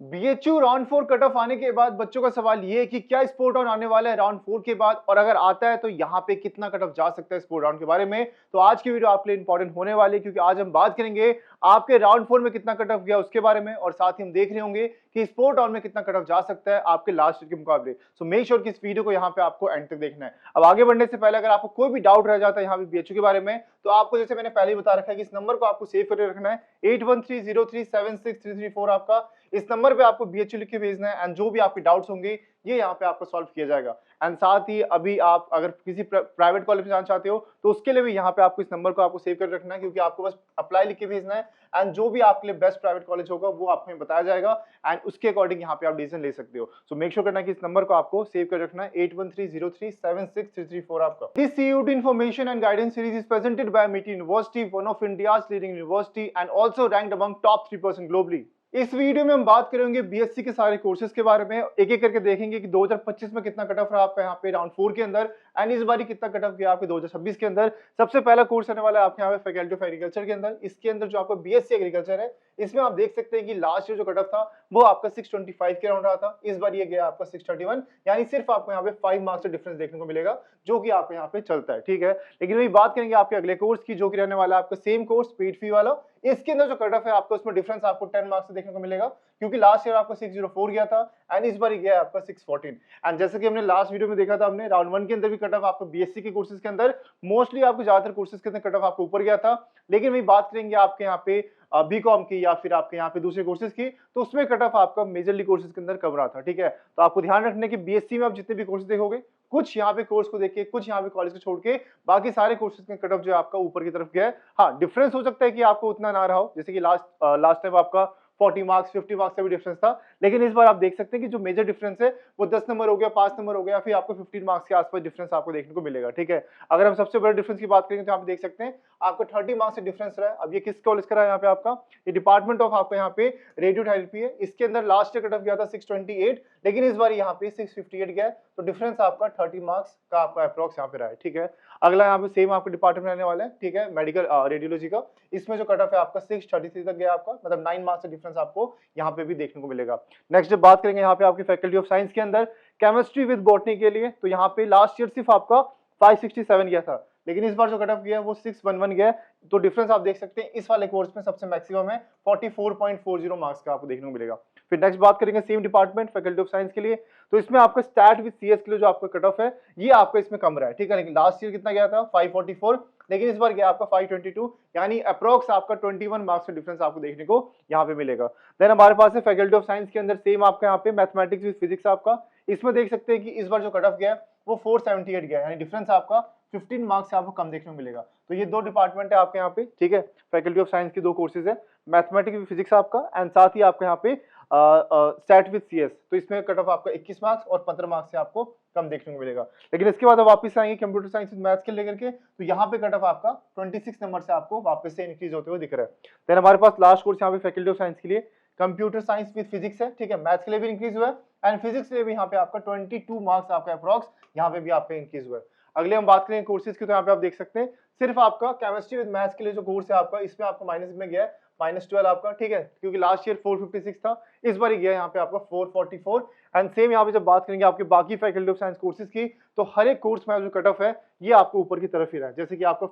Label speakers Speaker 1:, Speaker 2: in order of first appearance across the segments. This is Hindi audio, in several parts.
Speaker 1: बीएचयू राउंड 4 कट ऑफ आने के बाद बच्चों का सवाल ये है कि क्या स्पोर्ट राउंड आने वाला है राउंड 4 के बाद, और अगर आता है तो यहाँ पे कितना कट ऑफ जा सकता है स्पोर्ट राउंड के बारे में। तो आज की वीडियो आपके लिए इंपॉर्टेंट होने वाली है, क्योंकि आज हम बात करेंगे आपके राउंड 4 में कितना कट ऑफ गया उसके बारे में, और साथ ही हम देख रहे होंगे कि स्पोर्ट राउंड में कितना कट ऑफ जा सकता है आपके लास्ट ईयर के मुकाबले। सो मेक श्योर कि इस वीडियो को यहाँ पे आपको एंड तक देखना है। अब आगे बढ़ने से पहले अगर आपको कोई भी डाउट रह जाता है यहाँ पे बीएचयू के बारे में, तो आपको जैसे मैंने पहले ही बता रखा है कि इस नंबर को आपको सेव करके रखना है 8130376334। आपका इस नंबर पे आपको बीएचयू लिख के भेजना है, एंड जो भी आपके डाउट्स होंगे ये यहाँ पे आपको सॉल्व किया जाएगा। एंड साथ ही अभी आप अगर किसी प्राइवेट कॉलेज में जाना चाहते हो तो उसके लिए भी यहाँ पे आपको इस नंबर को आपको सेव कर रखना है, क्योंकि आपको बस अप्लाई लिख के भेजना है, एंड जो भी आपके लिए बेस्ट प्राइवेट कॉलेज होगा वो आपको बताया जाएगा, एंड उसके अकॉर्डिंग यहाँ पे आप डिसीजन ले सकते हो। सो मेक श्योर करना कि इस नंबर को आपको सेव कर रखना है 8130376334। आपका this CUET information and guidance series is presented by MIT University, one of India's leading university and also ranked among top 3% globally। इस वीडियो में हम बात करेंगे बीएससी के सारे कोर्सेज के बारे में, एक एक करके देखेंगे कि 2025 में कितना कट ऑफ रहा आपका यहाँ पे राउंड 4 के अंदर, एंड इस बार कितना कट ऑफ गया आपके 2026 के अंदर। सबसे पहला कोर्स आने वाला है आपके यहाँ पे फैकल्टी ऑफ एग्रीकल्चर के अंदर। इसके अंदर जो आपका बीएससी एग्रीकल्चर है, इसमें आप देख सकते हैं कि लास्ट ईयर जो कट ऑफ था वो आपका 625 के राउंड रहा था, इस बार ये गया आपका 631, यानी सिर्फ आपको यहाँ पे 5 मार्क्स का डिफरेंस देखने को मिलेगा, जो कि आपको यहाँ पे चलता है। ठीक है, लेकिन वही बात करेंगे आपके अगले कोर्स की, जो कि रहने वाला है आपका सेम कोर्स पेड फी वाला। इसके अंदर जो कट ऑफ है आपको उसमें डिफरेंस आपको 10 मार्क्स से देखने को मिलेगा, क्योंकि लास्ट ईयर आपका 604 गया था एंड इस बार गया आपका 614। एंड जैसे कि हमने लास्ट वीडियो में देखा था, हमने राउंड 1 के अंदर भी कट ऑफ आपको बीएससी के कोर्सेज के अंदर मोस्टली आपको ज्यादातर कोर्सेज के अंदर कट ऑफ आपको ऊपर गया था। लेकिन वही बात करेंगे आपके यहाँ पे बीकॉम की या फिर आपके यहाँ पे दूसरे कोर्सेज की, तो उसमें कट ऑफ आपका मेजरली कोर्सेज के अंदर कम रहा था। ठीक है, तो आपको ध्यान रखना कि बीएससी में आप जितने भी कोर्सेज देखोगे, कुछ यहाँ पे कोर्स को देखिए, कुछ यहाँ पे कॉलेज को छोड़ के बाकी सारे कोर्सेज का कट ऑफ जो है आपका ऊपर की तरफ गया है। हाँ, डिफरेंस हो सकता है कि आपको उतना ना रहा हो, जैसे कि लास्ट टाइम आपका 40 मार्क्स 50 मार्क्स का भी डिफरेंस था, लेकिन इस बार आप देख सकते हैं कि जो मेजर डिफरेंस है वो 10 नंबर हो गया, 5 नंबर हो गया, फिर आपको 15 मार्क्स के आसपास डिफरेंस आपको देखने को मिलेगा। ठीक है, अगर हम सबसे बड़े डिफरेंस की बात करेंगे तो आप देख सकते हैं आपको 30 मार्क्स से डिफरेंस रहा है। अब ये किस कॉलेज का रहा है यहाँ पे आपका, ये डिपार्टमेंट ऑफ आपका यहाँ पे रेडियोथेरेपी है। इसके अंदर लास्ट ईयर कट ऑफ गया था 628, लेकिन इस बार यहाँ पे 658 गया है, तो डिफरेंस आपका 30 मार्क्स का आपका अप्रॉक्स यहाँ पे रहा है। ठीक है, अगला यहाँ पे सेम आपको डिपार्टमेंट रहने वाला है। ठीक है, मेडिकल रेडियोलॉजी का, इसमें जो कट ऑफ है आपका 633 तक गया आपका, मतलब 9 मार्क्स का डिफरेंस आपको यहाँ पे भी देखने को मिलेगा। नेक्स्ट जब बात करेंगे यहाँ पे आपकी फैकल्टी ऑफ साइंस के अंदर केमिस्ट्री विद बॉटनी के लिए, तो यहाँ पे लास्ट ईयर सिर्फ आपका 567 गया था, लेकिन इस बार जो कट ऑफ गया वो 611 गया, तो डिफरेंस आप देख सकते हैं इस वाले कोर्स में सबसे मैक्सिमम है 44.40 मार्क्स का आपको देखने को मिलेगा। फिर नेक्स्ट बात करेंगे same department faculty of science के लिए, तो इसमें आपका स्टैट विद सीएस के लिए जो आपका कट ऑफ है ये आपका इसमें कम रहा है। ठीक है, लेकिन लास्ट ईयर कितना गया था 544, लेकिन इस बार गया आपका 522, यानी अप्रोक्स आपका 21 मार्क्स का डिफरेंस आपको देखने को यहाँ पे मिलेगा। देन हमारे पास है फैकल्टी ऑफ साइंस के अंदर सेम आपका यहाँ पे मैथमेटिक्स विद फिजिक्स आपका, इसमें देख सकते हैं कि इस बार जो कट ऑफ गया है वो 478 गया, यानी डिफरेंस आपका 15 मार्क्स से आपको कम देखने को मिलेगा। तो ये दो डिपार्टमेंट है आपके यहाँ पे। ठीक है, फैकल्टी ऑफ साइंस की दो कोर्सेज है, मैथमेटिक्स विद फिजिक्स आपका, एंड साथ ही आपके यहाँ पे स्टैट विद सीएस, तो इसमें कट ऑफ आपका 21 मार्क्स और 15 मार्क्स से आपको कम देखने को मिलेगा। लेकिन इसके बाद वापस आएंगे कंप्यूटर साइंस विद मैथ्स के लेकर के, तो यहाँ पे कट ऑफ आपका 26 नंबर से आपको वापस से इंक्रीज होते हुए दिख रहा है। देन हमारे पास लास्ट कोर्स यहाँ पे फैकल्टी ऑफ साइंस के लिए कंप्यूटर साइंस विद फिजिक्स है। ठीक है, मैथ्स के लिए भी इंक्रीज हुआ है, एंड फिजिक्स के लिए भी यहाँ पे आपका 22 मार्क्स आपका अप्रॉक्स यहाँ पे भी आपका इंक्रीज हुआ है। अगले हम बात करेंगे कोर्सेज की, तो यहाँ पे आप देख सकते हैं सिर्फ आपका केमिस्ट्री विद मैथ्स के लिए जो कोर्स है आपका, इसमें आपको माइनस में गया है -12 आपका। ठीक है, क्योंकि लास्ट ईयर 456 था, इस बार ही गया यहाँ पे आपका 444। एंड सेम यहाँ पे जब बात करेंगे आपके बाकी फैकल्टी ऑफ साइंस कोर्सेज की, तो हर एक कोर्स में जो कट ऑफ है ये आपको ऊपर की तरफ ही रहा है, जैसे कि आपका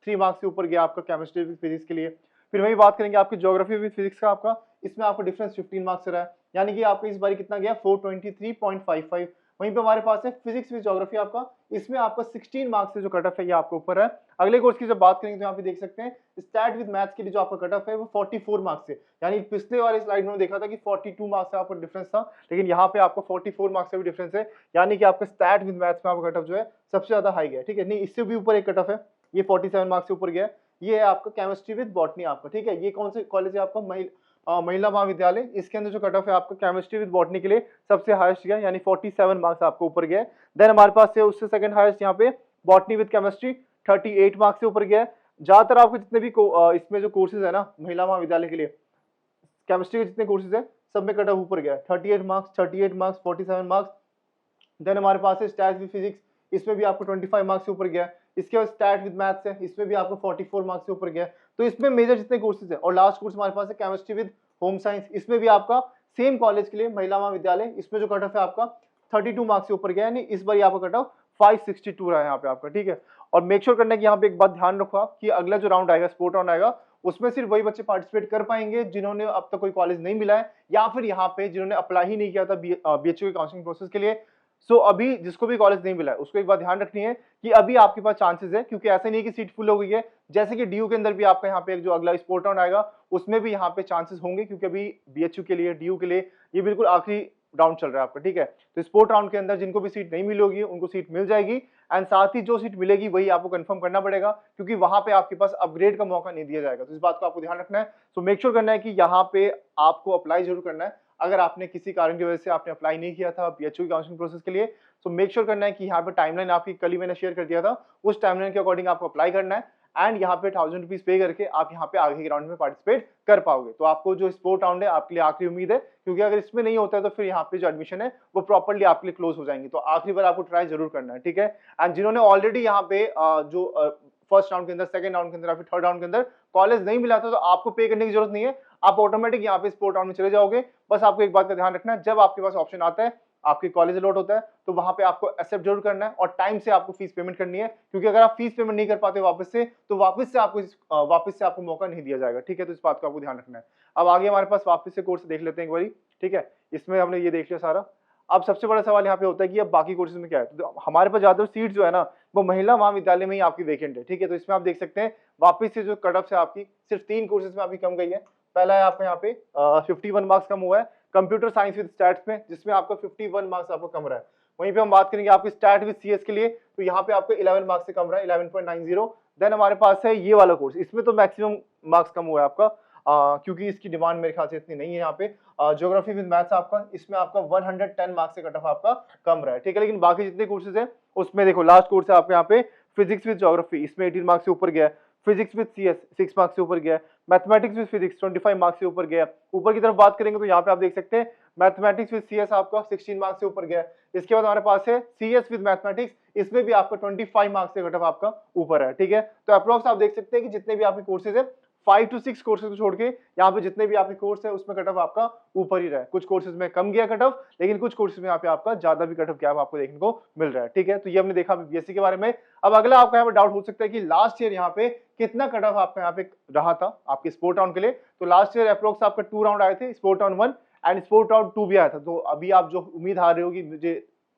Speaker 1: 3 मार्क्स से ऊपर गया आपका केमिस्ट्री विद फिजिक्स के लिए। फिर वही बात करेंगे आपकी ज्योग्राफी विद फिजिक्स का आपका, इसमें आपको डिफरेंस 15 मार्क्स से रहा है, यानी कि आपको इस बार कितना गया 423.55। वहीं पे हमारे पास है फिजिक्स विद ज्योग्राफी आपका, इसमें आपका 16 मार्क्स से जो कट ऑफ है ये आपके ऊपर है। अगले कोर्स की जब बात करेंगे तो यहाँ पे देख सकते हैं स्टैट विद मैथ्स के लिए जो आपका कट ऑफ है वो 44 मार्क्स से, यानी पिछले वाले स्लाइड में देखा था कि 42 मार्क्स का आपका डिफरेंस था, लेकिन यहाँ पे आपको 44 मार्क्स का भी डिफरेंस है, यानी कि आपका स्टैट विद मैथ्स में आपका कट ऑफ जो है सबसे ज्यादा हाई गया। ठीक है, नहीं इससे भी ऊपर एक कट ऑफ है, ये 47 मार्क्स से ऊपर गया, ये है आपका केमिस्ट्री विद बॉटनी आपका। ठीक है, ये कौन से कॉलेज है आपका, महिला महाविद्यालय, इसके अंदर जो कट ऑफ है आपका केमिस्ट्री विद बॉटनी के लिए सबसे हाईएस्ट गया, यानी 47 मार्क्स आपको ऊपर गया। देन हमारे पास है उससे सेकंड हाईएस्ट यहाँ पे बॉटनी विद केमिस्ट्री 38 मार्क्स से ऊपर गया। ज्यादातर आपको जितने भी इसमें जो कोर्सेज है ना महिला महाविद्यालय के लिए केमिस्ट्री के जितने कोर्सेज है सब में कट ऑफ ऊपर गया, 38 मार्क्स 47 मार्क्स। देन हमारे पास है स्टैट विद फिजिक्स, इसमें भी आपको 25 मार्क्स से ऊपर गया। इसके बाद स्टैट विद मैथ्स है, इसमें भी आपको 44 मार्क्स से ऊपर गया। तो इसमें मेजर जितने कोर्सेज है, और लास्ट कोर्स हमारे पास है केमिस्ट्री विद होम साइंस, इसमें भी आपका सेम कॉलेज के लिए महिला महाविद्यालय, इसमें जो कट ऑफ है आपका 32 मार्क्स से ऊपर गया, यानी इस बार आपका कट ऑफ 562 रहा है यहाँ पे आपका, ठीक है। और मेक श्योर करना है कि यहाँ पे एक बात ध्यान रखो आप कि अगला जो राउंड आएगा, स्पोर्ट राउंड आएगा, उसमें सिर्फ वही बच्चे पार्टिसिपेट कर पाएंगे जिन्होंने अब तक कोई कॉलेज नहीं मिला है, या फिर यहाँ पे जिन्होंने अप्लाई ही नहीं किया था बीएचयू के काउंसलिंग प्रोसेस के लिए। सो अभी जिसको भी कॉलेज नहीं मिला है उसको एक बात ध्यान रखनी है कि अभी आपके पास चांसेस है, क्योंकि ऐसा नहीं है कि सीट फुल हो गई है। जैसे कि डीयू के अंदर भी आपका यहाँ पे एक जो अगला स्पोर्ट राउंड आएगा उसमें भी यहाँ पे चांसेस होंगे, क्योंकि अभी बीएचयू के लिए, डीयू के लिए ये बिल्कुल आखिरी राउंड चल रहा है आपका, ठीक है। तो स्पोर्ट राउंड के अंदर जिनको भी सीट नहीं मिली होगी उनको सीट मिल जाएगी, एंड साथ ही जो सीट मिलेगी वही आपको कंफर्म करना पड़ेगा, क्योंकि वहां पे आपके पास अपग्रेड का मौका नहीं दिया जाएगा। तो इस बात को आपको ध्यान रखना है। सो मेक श्योर करना है कि यहाँ पे आपको अप्लाई जरूर करना है। अगर आपने किसी कारण की वजह से आपने अप्लाई नहीं किया था बीएचयू काउंसलिंग प्रोसेस के लिए, तो मेक श्योर करना है कि यहाँ पे टाइमलाइन आपकी कल ही मैंने शेयर कर दिया था, उस टाइमलाइन के अकॉर्डिंग आपको अप्लाई करना है, एंड यहाँ पे 1000 रुपीज पे करके आप यहाँ पे आगे के राउंड में पार्टिसिपेट कर पाओगे। तो आपको जो स्पोर्ट राउंड है आपके लिए आखिरी उम्मीद है, क्योंकि अगर इसमें नहीं होता है तो फिर यहाँ पे जो एडमिशन है वो प्रॉपर्ली आपके लिए क्लोज हो जाएंगी। तो आखिरी बार आपको ट्राई जरूर करना है, ठीक है। एंड जिन्होंने ऑलरेडी यहाँ पे जो फर्स्ट राउंड के अंदर, सेकंड राउंड के अंदर या फिर थर्ड राउंड के अंदर कॉलेज नहीं मिला था, तो आपको पे करने की जरूरत नहीं है, आप ऑटोमेटिक यहाँ पे स्पोर्ट राउंड में चले जाओगे। बस आपको एक बात का ध्यान रखना है, जब आपके पास ऑप्शन आता है, आपके कॉलेज अलॉट होता है, तो वहां पे आपको एक्सेप्ट जरूर करना है और टाइम से आपको फीस पेमेंट करनी है, क्योंकि अगर आप फीस पेमेंट नहीं कर पाते वापस से, तो वापस से आपको मौका नहीं दिया जाएगा, ठीक है। तो इस बात का आपको ध्यान रखना है। अब आगे हमारे पास वापस से कोर्स देख लेते हैं एक बारी, ठीक है। इसमें हमने ये देख लिया सारा। अब सबसे बड़ा सवाल यहाँ पे होता है कि अब बाकी कोर्सेज में क्या है। तो हमारे पास ज्यादातर सीट जो है ना वो महिला महाविद्यालय में ही आपकी वेकेंट है, ठीक है। तो इसमें आप देख सकते हैं वापस से जो कट ऑफ है आपकी सिर्फ 3 कोर्सेज में आपकी कम गई है। पहला है आपका यहाँ पे 51 मार्क्स कम हुआ है कंप्यूटर साइंस विद स्टैट्स में, जिसमें आपका 51 मार्क्स आपको कम रहा है। वहीं पे हम बात करेंगे आपकी स्टैट विद सीएस के लिए, तो यहाँ पे आपको 11 मार्क्स से कम रहा है, 11.90। देन हमारे पास है ये वाला कोर्स, इसमें तो मैक्सिमम मार्क्स कम हुआ है आपका, क्योंकि इसकी डिमांड मेरे ख्याल से इतनी नहीं है। यहाँ पे ज्योग्राफी विद मैथ्स आपका, इसमें आपका 110 मार्क्स से कट ऑफ आपका कम रहा है, ठीक है। लेकिन बाकी जितने कोर्सेज हैं उसमें देखो, लास्ट कोर्स है आपके यहाँ पे फिजिक्स विद ज्योग्राफी, इसमें 18 मार्क्स से ऊपर गया है। फिजिक्स विद सीएस 6 मार्क्स से ऊपर गया है। मैथमेटिक्स विद फिजिक्स 25 मार्क्स से ऊपर गया। ऊपर की तरफ बात करेंगे तो यहाँ पे आप देख सकते हैं मैथमेटिक्स विद सीएस आपका 16 मार्क्स से ऊपर गया है। इसके बाद हमारे पास है सीएस विद मैथमेटिक्स, इसमें भी आपका 25 मार्क्स से कट ऑफ आपका ऊपर है, ठीक है। तो अप्रोक्स आप देख सकते हैं कि जितने भी आपके कोर्सेज है 5 to 6 कोर्सेज को छोड़ के यहाँ पे जितने भी आपके कोर्स है उसमें कट ऑफ आपका ऊपर ही रहा है। कुछ कोर्सेज में कम गया कट ऑफ, लेकिन कुछ कोर्सेज में यहाँ पे आपका ज्यादा भी कट ऑफ गैप आपको देखने को मिल रहा है, ठीक है। तो ये हमने देखा बीएससी के बारे में। अब अगला आपका यहाँ पे डाउट हो सकता है कि लास्ट ईयर यहाँ पे कितना कट ऑफ आपका यहाँ पे रहा था आपके स्पोर्ट राउंड के लिए। तो लास्ट ईयर अप्रोक्स आपका 2 राउंड आए थे, sport round 1 and sport round 2 भी आया था। तो अभी आप जो उम्मीद हार रहे हो कि मुझे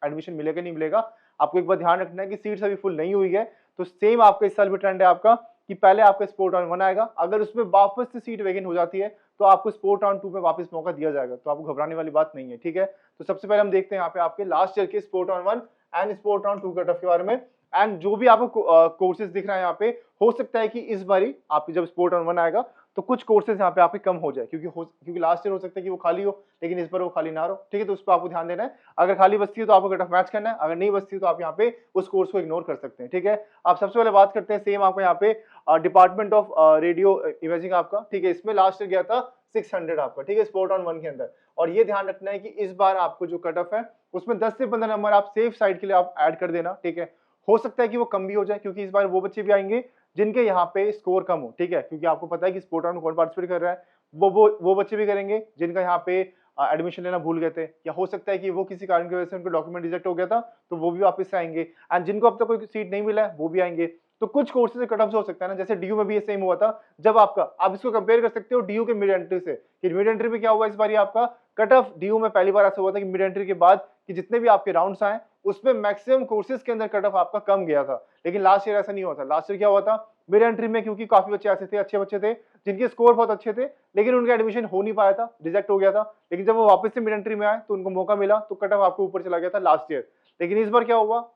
Speaker 1: एडमिशन मिलेगा नहीं मिलेगा, आपको एक बार ध्यान रखना है कि सीट्स अभी फुल नहीं हुई है। तो सेम आपका इस साल भी ट्रेंड है आपका कि पहले आपका स्पोर्ट राउंड 1 आएगा, अगर उसमें वापस से सीट वेकेंट हो जाती है तो आपको स्पोर्ट राउंड 2 में वापस मौका दिया जाएगा। तो आपको घबराने वाली बात नहीं है, ठीक है। तो सबसे पहले हम देखते हैं यहाँ पे आपके लास्ट ईयर के sport round 1 and sport round 2 cut off के बारे में। एंड जो भी आपको कोर्सेज दिख रहा है यहाँ पे, हो सकता है कि इस बारी आपकी जब स्पोर्ट राउंड 1 आएगा तो कुछ कोर्सेज यहाँ पे आपके कम हो जाए, क्योंकि लास्ट ईयर हो सकता है कि वो खाली हो लेकिन इस बार वो खाली ना हो, ठीक है। तो उस पर आपको ध्यान देना है। अगर खाली बचती है तो आपको कट ऑफ मैच करना है, अगर नहीं बचती तो आप यहाँ पे उस कोर्स को इग्नोर कर सकते हैं, ठीक है। आप सबसे पहले बात करते हैं सेम आपको यहाँ पे डिपार्टमेंट ऑफ रेडियो इमेजिंग आपका, ठीक है। इसमें लास्ट ईयर गया था 600 आपका, ठीक है, स्पोर्ट राउंड 1 के अंदर। और ये ध्यान रखना है कि इस बार आपको जो कट ऑफ है उसमें 10 से 15 नंबर आप सेफ साइड के लिए आप ऐड कर देना, ठीक है। हो सकता है कि वो कम भी हो जाए, क्योंकि इस बार वो बच्चे भी आएंगे जिनके यहाँ पे स्कोर कम हो, ठीक है। क्योंकि आपको पता है कि स्पोर्ट राउंड में कौन पार्टिसिपेट कर रहा है, वो बच्चे भी करेंगे जिनका यहाँ पे एडमिशन लेना भूल गए थे, या हो सकता है कि वो किसी कारण की वजह से उनका डॉक्यूमेंट रिजेक्ट हो गया था तो वो भी वापस से आएंगे, एंड जिनको अब तक कोई सीट नहीं मिला है वो भी आएंगे। तो कुछ कोर्सेज से कट ऑफ हो सकता है ना, जैसे डीयू में भी ये सेम हुआ था। जब आपका, आप इसको कंपेयर कर सकते हो डीयू के मिड एंट्री से, कि मिड एंट्री में क्या हुआ इस बार आपका कट ऑफ डीयू में पहली बार ऐसा हुआ था कि मिड एंट्री के बाद कि जितने भी आपके राउंड्स आए उसमें मैक्सिमम कोर्सेज के अंदर कट ऑफ आपका कम गया था। लेकिन लास्ट ईयर ऐसा नहीं हुआ था। लास्ट ईयर क्या हुआ था, मिड एंट्री में क्योंकि काफी बच्चे ऐसे थे, अच्छे बच्चे थे जिनके स्कोर बहुत अच्छे थे, लेकिन उनका एडमिशन हो नहीं पाया था, रिजेक्ट हो गया था। लेकिन जब वो वापस से मिड एंट्री में आए तो उनको मौका मिला, तो कट ऑफ आपको ऊपर चला गया था लास्ट ईयर। लेकिन इस बार क्या हुआ,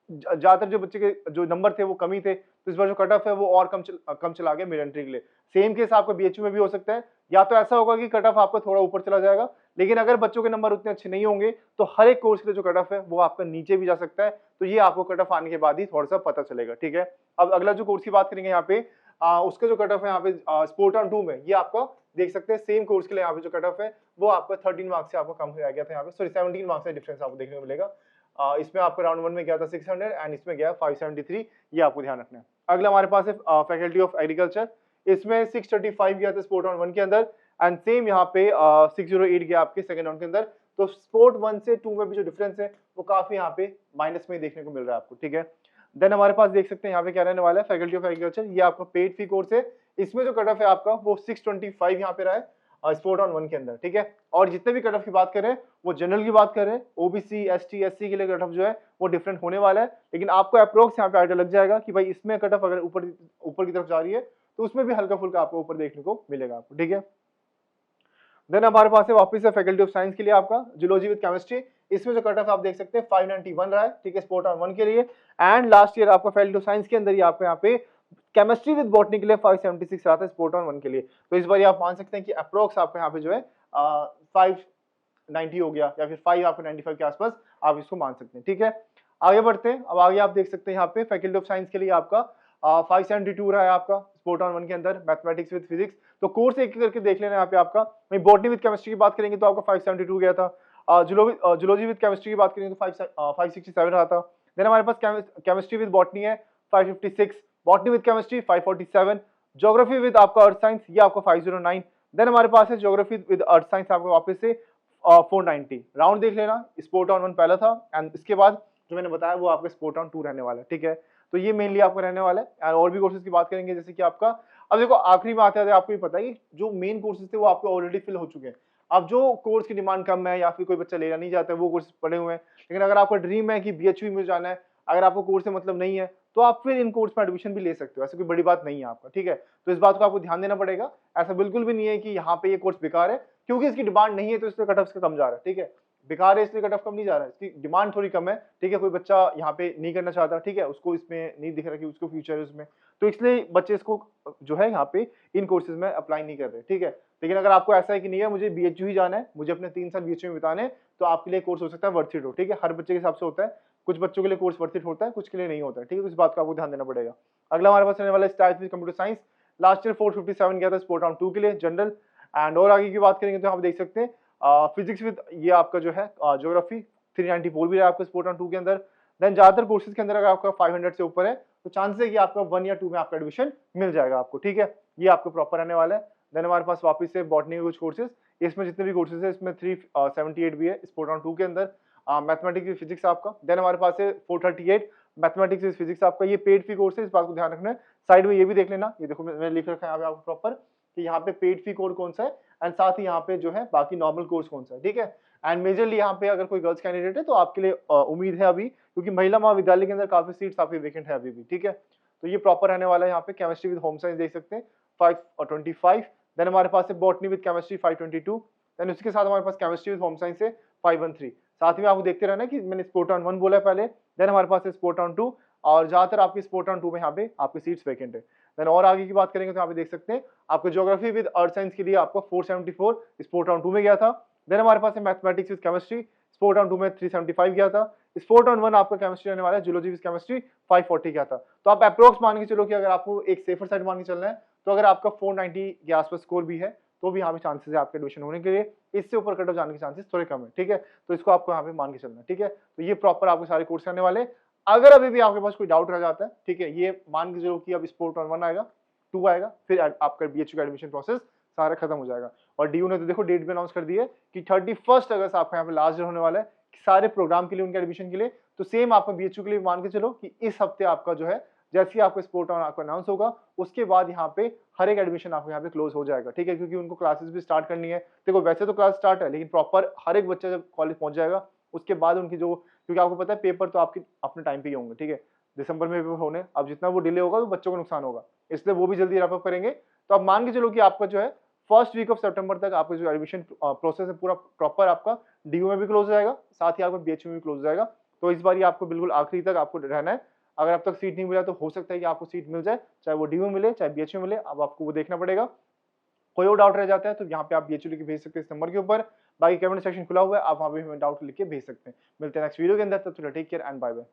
Speaker 1: ज्यादातर जो बच्चे के जो नंबर थे वो कमी थे, तो इस बार जो कट ऑफ है वो और कम चला गया मिड एंट्री के लिए। सेम केस आपका बीएचयू में भी हो सकता है, या तो ऐसा होगा कि कट ऑफ आपका थोड़ा ऊपर चला जाएगा, लेकिन अगर बच्चों के नंबर उतने अच्छे नहीं होंगे तो हर एक कोर्स के लिए जो कट ऑफ है वो आपका नीचे भी जा सकता है। तो ये आपको कट ऑफ आने के बाद ही थोड़ा सा पता चलेगा, ठीक है। अब अगला जो कोर्स की बात करेंगे यहाँ पे, उसका जो कट ऑफ है यहाँ पे स्पोर्ट राउंड 2 में, ये आपका देख सकते हैं सेम कोर्स के लिए यहाँ पे जो कट ऑफ है वो आपका 13 मार्क्स से आपको कम हो गया था यहाँ पे, सॉरी 17 मार्क्स का डिफरेंस आपको देखने को मिलेगा। इसमें आपका राउंड 1 में गया था 600 एंड इसमें गया 573, ये आपको ध्यान रखना है। अगला हमारे पास है फैकल्टी ऑफ एग्रीकल्चर, इसमें 635 गया था स्पोर्ट राउंड 1 के अंदर एंड सेम यहाँ पे 608 गया आपके सेकंड राउंड के अंदर। तो स्पोर्ट 1 से 2 में भी जो डिफरेंस है वो काफी यहाँ पे माइनस में देखने को मिल रहा है आपको, ठीक है। देन हमारे पास देख सकते हैं यहाँ पे क्या रहने वाला है, फैकल्टी ऑफ एग्रीकल्चर, ये आपका पेड फी कोर्स है। इसमें जो कट ऑफ है आपका वो 625 यहाँ पे रहा है स्पोर्ट ऑन 1 के अंदर, ठीक है। और जितने भी कट ऑफ की बात करें वो जनरल की बात करें, ओबीसी एसटी एससी के लिए कट ऑफ जो है वो डिफरेंट होने वाला है, लेकिन आपको अप्रोक्स यहाँ पे आइडिया लग जाएगा कि भाई इसमें कट ऑफ अगर ऊपर ऊपर की तरफ जा रही है तो उसमें भी हल्का फुल्का आपको ऊपर देखने को मिलेगा आपको, ठीक है। देन हमारे पास है वापस से फैकल्टी ऑफ साइंस के लिए आपका जूलॉजी विद केमिस्ट्री। इसमें जो कट ऑफ आप देख सकते हैं 591 रहा है, ठीक है, स्पोर्ट ऑन 1 के लिए। एंड लास्ट ईयर आपका फैकल्टी ऑफ साइंस के अंदर ही आपको यहाँ पे केमिस्ट्री विद बॉटनी के लिए 576 रहा था स्पोर्ट ऑन 1 के लिए। तो इस बार आप मान सकते हैं कि अप्रोक्स आपको यहाँ पे जो है 590 हो गया या फिर 5 आपको 95 के आसपास आप इसको मान सकते हैं, ठीक है। आगे बढ़ते हैं, अब आगे आप देख सकते हैं यहाँ पे फैकल्टी ऑफ साइंस के लिए आपका 572 रहा है आपका स्पोर्ट ऑन 1 के अंदर मैथमेटिक्स विद फिजिक्स। तो कोर्स एक करके देख लेना यहाँ पे आपका। बॉटनी विद केमिस्ट्री की बात करेंगे तो आपका 572 गया था। जूलॉजी विद केमिस्ट्री की बात करेंगे तो 567 रहा था। देन हमारे पास केमिस्ट्री विद बॉटनी है 556, botany with chemistry 547, geography with आपका अर्थ साइंस ये आपका 509। देन हमारे पास है ज्योग्राफी विद अर्थ साइंस आपको वापस से 490। राउंड देख लेना, स्पोर्ट ऑन 1 पहला था एंड इसके बाद जो मैंने बताया वो आपका स्पोर्ट ऑन 2 रहने वाला है, ठीक है। तो ये मेनली आपको रहने वाला है। एंड और भी कोर्सेज की बात करेंगे जैसे कि आपका, अब देखो आखिरी में आते हैं आपको ये पता है कि जो मेन कोर्सेज थे वो आपको ऑलरेडी फिल हो चुके हैं। अब जो कोर्स की डिमांड कम है या फिर कोई बच्चा लेना नहीं चाहता है वो कोर्स पड़े हुए हैं। लेकिन अगर आपका ड्रीम है कि बीएचयू में जाना है, अगर आपको कोर्स से मतलब नहीं है तो आप फिर इन कोर्स में एडमिशन भी ले सकते हो, ऐसी कोई बड़ी बात नहीं है आपका, ठीक है। तो इस बात को आपको ध्यान देना पड़ेगा। ऐसा बिल्कुल भी नहीं है कि यहाँ पे ये कोर्स बेकार है क्योंकि इसकी डिमांड नहीं है तो इसलिए कट ऑफ कम जा रहा है, ठीक है। बेकार है इसलिए कट ऑफ कम नहीं जा रहा है, इसकी डिमांड थोड़ी कम है, ठीक है। कोई बच्चा यहाँ पे नहीं करना चाहता, ठीक है, उसको इसमें नहीं दिख रहा कि उसको फ्यूचर है उसमें, तो इसलिए बच्चे इसको जो है यहाँ पे इन कोर्सेज में अप्लाई नहीं कर रहे, ठीक है। लेकिन अगर आपको ऐसा है कि नहीं है मुझे बीएचयू ही जाना है, मुझे अपने 3 साल बीएचयू में बिताने, तो आपके लिए कोर्स हो सकता है वर्थ इट हो, ठीक है। हर बच्चे के हिसाब से होता है, कुछ बच्चों के लिए कोर्स वर्थ इट होता है, कुछ के लिए नहीं होता है, ठीक है। तो इस बात का आपको ध्यान देना पड़ेगा। अगला हमारे पास रहने वाला है start with computer science. Last year 457 गया था स्पोर्ट ऑन 2 के लिए जनरल। एंड और आगे की बात करेंगे तो आप देख सकते हैं फिजिक्स विद ये आपका जो है ज्योग्राफी 394 भी रहा है आपका स्पोर्ट ऑन 2 के अंदर। देन ज्यादातर कोर्सेज के अंदर अगर आपका 500 से ऊपर है तो चांसेस है कि आपका 1 या 2 में आपका एडमिशन मिल जाएगा आपको, ठीक है। ये आपको प्रॉपर रहने वाला है। देन हमारे पास वापस से बॉटनी के कुछ कोर्सेज, इसमें जितने भी कोर्सेज है इसमें 378 भी है स्पोर्ट ऑन 2 के अंदर। मैथमेटिक्स विद फिजिक्स आपका, देन हमारे पास है 438 मैथमेटिक्स विद फिजिक्स आपका, ये पेड फी कोर्स है, इस बात को ध्यान रखना है। साइड में ये भी देख लेना, ये देखो मैंने लिख रखा है यहाँ पे आपको प्रॉपर कि यहाँ पे पेड फी कोड कौन सा है एंड साथ ही यहाँ पे जो है बाकी नॉर्मल कोर्स कौन सा है, ठीक है। एंड मेजरली यहाँ पे अगर कोई गर्ल्स कैंडिडेट है तो आपके लिए उम्मीद है अभी, क्योंकि महिला महाविद्यालय के अंदर काफी सीट्स आपकी वेकेंट है अभी भी, ठीक है। तो ये प्रॉपर रहने वाला है। यहाँ पे केमिस्ट्री विद होम साइंस देख सकते हैं 525। देन हमारे पास है बॉटनी विद केमिस्ट्री 522। देन उसके साथ हमारे पास केमिस्ट्री विद होम साइंस है 513। साथ में आपको देखते रहना कि मैंने स्पोर्ट ऑन 1 बोला है पहले, देन हमारे पास है स्पोर्ट ऑन 2 और ज्यादातर आपकी स्पोर्ट ऑन 2 में यहाँ पे आपकी सीट्स वैकेंट है। देन और आगे की बात करेंगे तो यहाँ पे देख सकते हैं आपको ज्योग्राफी विद अर्थ साइंस के लिए आपको 474 स्पोर्ट ऑन 2 में गया था। देन हमारे पास है mathematics with chemistry sport on 2 में 375 गया था। स्पोर्ट ऑन 1 आपका केमिस्ट्री रहने वाला है, जूलॉजी विद केमिस्ट्री 540 गया था। तो आप अप्रोक्स मान के चलो कि अगर आपको एक सेफर साइड मान के चलना है तो अगर आपका 490 के आसपास स्कोर भी है तो भी यहाँ पे चांसेस है आपके एडमिशन होने के लिए। इससे ऊपर कट ऑफ जाने के चांसेस थोड़े कम है, ठीक है। तो इसको आपको यहाँ पे मान के चलना है, ठीक है। तो ये प्रॉपर आपके सारे कोर्स करने वाले। अगर अभी भी आपके पास कोई डाउट रह जाता है, ठीक है, ये मान के चलो कि अब स्पोर्ट ऑन 1 आएगा, 2 आएगा, फिर आपका बीएचयू का एडमिशन प्रोसेस सारा खत्म हो जाएगा। और डीयू ने तो देखो डेट भी अनाउंस कर दी है कि 31 अगस्त आपका यहाँ पे लास्ट डे होने वाला है सारे प्रोग्राम के लिए, उनके एडमिशन के लिए। तो सेम आपका बीएचयू के लिए मान के चलो कि इस हफ्ते आपका जो है जैसे ही आपको स्पोर्ट ऑन आपको अनाउंस होगा उसके बाद यहाँ पे हर एक एडमिशन आपको यहाँ पे क्लोज हो जाएगा, ठीक है। क्योंकि उनको क्लासेस भी स्टार्ट करनी है। देखो वैसे तो क्लास स्टार्ट है लेकिन प्रॉपर हर एक बच्चा जब कॉलेज पहुंच जाएगा उसके बाद उनकी जो, क्योंकि आपको पता है पेपर तो आपके अपने टाइम पे ही होंगे, ठीक है, दिसंबर में पेपर होने, अब जितना वो डिले होगा तो बच्चों को नुकसान होगा, इसलिए वो भी जल्दी रैप अप करेंगे। तो आप मान के चलो कि आपका जो है फर्स्ट वीक ऑफ सितंबर तक आपका जो एडमिशन प्रोसेस है पूरा प्रॉपर आपका डीयू में भी क्लोज हो जाएगा, साथ ही आपका बीएचयू में भी क्लोज हो जाएगा। तो इस बार आपको बिल्कुल आखिरी तक आपको रहना है। अगर अब तक सीट नहीं मिला तो हो सकता है कि आपको सीट मिल जाए, चाहे वो डीयू मिले चाहे बीएचयू मिले, अब आपको वो देखना पड़ेगा। कोई और डाउट रह जाता है तो यहाँ पे आप बीएचयू लिख के भेज सकते हैं इस नंबर के ऊपर। बाकी कमेंट सेक्शन खुला हुआ है, आप वहाँ पे हमें डाउट लिख के भेज सकते हैं। मिलते हैं नेक्स्ट वीडियो के अंदर, तब तक take care and bye bye.